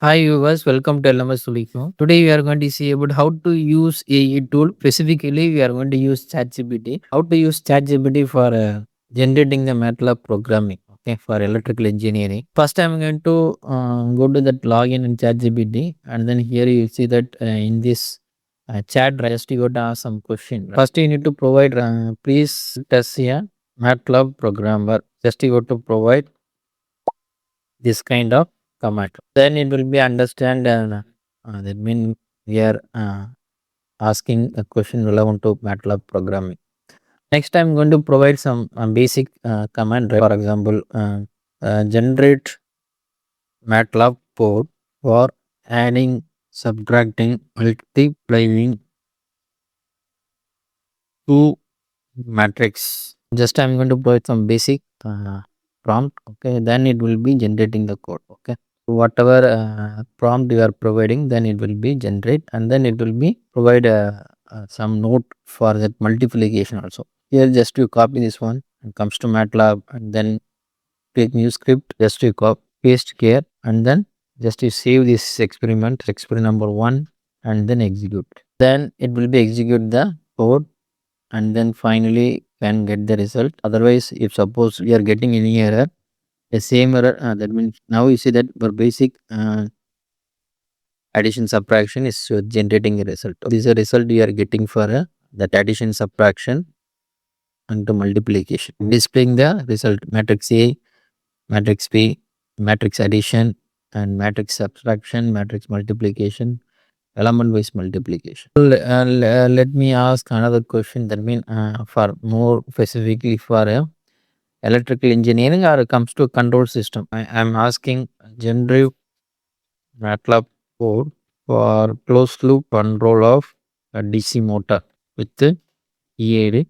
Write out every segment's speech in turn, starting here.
Hi viewers, welcome to LMS Solution. Today we are going to see about how to use AI tool. Specifically, we are going to use ChatGPT. How to use ChatGPT for generating the MATLAB programming. Okay, for electrical engineering. First, I'm going to go to that login in ChatGPT, and then here you see that in this chat, just you got to ask some question. First, you need to provide. Please test here MATLAB programmer. Just you got to provide this kind of command. Then it will be understand that mean we are asking a question relevant to MATLAB programming. Next, I'm going to provide some basic command. For example, generate MATLAB code for adding, subtracting, multiplying two matrix. Just I'm going to provide some basic prompt. Okay, then it will be generating the code. Okay, whatever prompt you are providing, then it will be generate, and then it will be provide some note for that multiplication also. Here just you copy this one and comes to MATLAB, and then create new script. Just you copy paste here, and then just you save this experiment number 1, and then execute. Then it will be execute the code, and then finally can get the result. Otherwise, if suppose we are getting any error, the same error, that means now you see that for basic addition subtraction is generating a result. This is a result you are getting for that addition subtraction and the multiplication, displaying the result matrix A, matrix B, matrix addition, and matrix subtraction, matrix multiplication, element wise multiplication. Let me ask another question, that means for more specifically for electrical engineering or comes to control system. I am asking generate MATLAB code for closed loop control of a DC motor with the EAD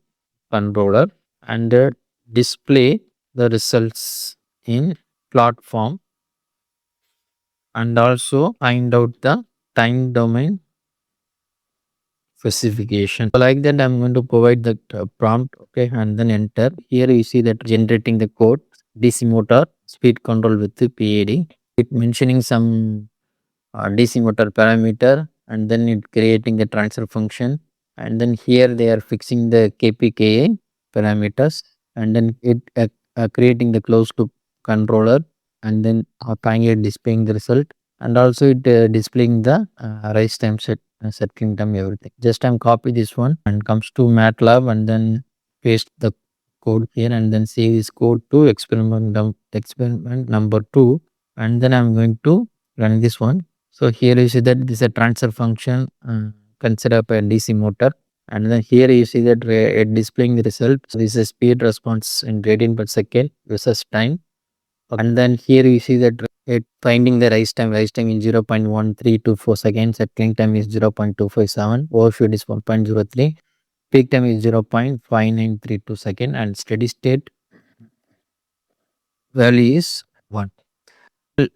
controller, and display the results in plot form, and also find out the time domain specification. So like that, I'm going to provide the prompt. Okay, and then enter. Here you see that generating the code DC motor speed control with the PAD. It mentioning some DC motor parameter, and then it creating the transfer function, and then here they are fixing the KPKA parameters, and then it creating the closed loop controller, and then finally displaying the result, and also it displaying the rise time settling time, everything. Just I'm copy this one and comes to MATLAB, and then paste the code here, and then save this code to experiment number 2, and then I'm going to run this one. So here you see that this is a transfer function consider a DC motor, and then here you see that it displaying the result. So this is speed response in radian per second versus time, and then here you see that it finding the rise time is 0.1324 seconds, settling time is 0.257, overshoot is 1.03, peak time is 0.5932 second, and steady state value is 1.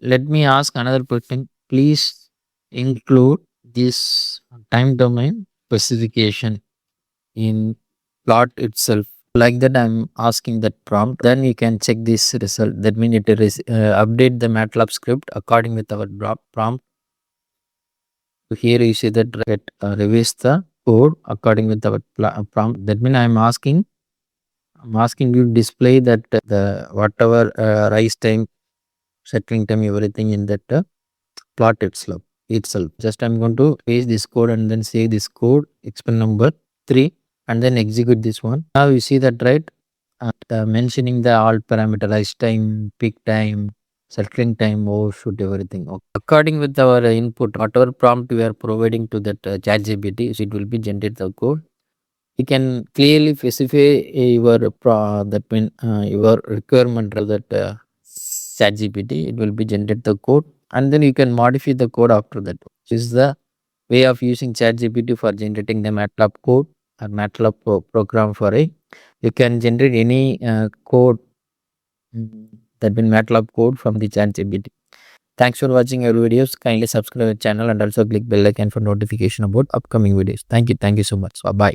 Let me ask another question. Please include this time domain specification in plot itself. Like that, I'm asking that prompt. Then you can check this result. That means it is update the MATLAB script according with our prompt. So here you see that it revise the code according with our prompt. That means I'm asking you display that the whatever rise time, settling time, everything in that plot itself. Just I'm going to paste this code and then save this code experiment number 3, and then execute this one. Now you see that, right? Mentioning the all parameter, rise time, peak time, settling time, overshoot, everything. Okay. According with our input, whatever prompt we are providing to that ChatGPT, it will be generate the code. You can clearly specify your that mean your requirement of that ChatGPT. It will be generate the code, and then you can modify the code after that. This is the way of using ChatGPT for generating the MATLAB code or MATLAB program for a. You can generate any code, that means MATLAB code from the ChatGPT. Thanks for watching our videos. Kindly subscribe our channel and also click bell icon for notification about upcoming videos. Thank you. Thank you so much. Bye bye.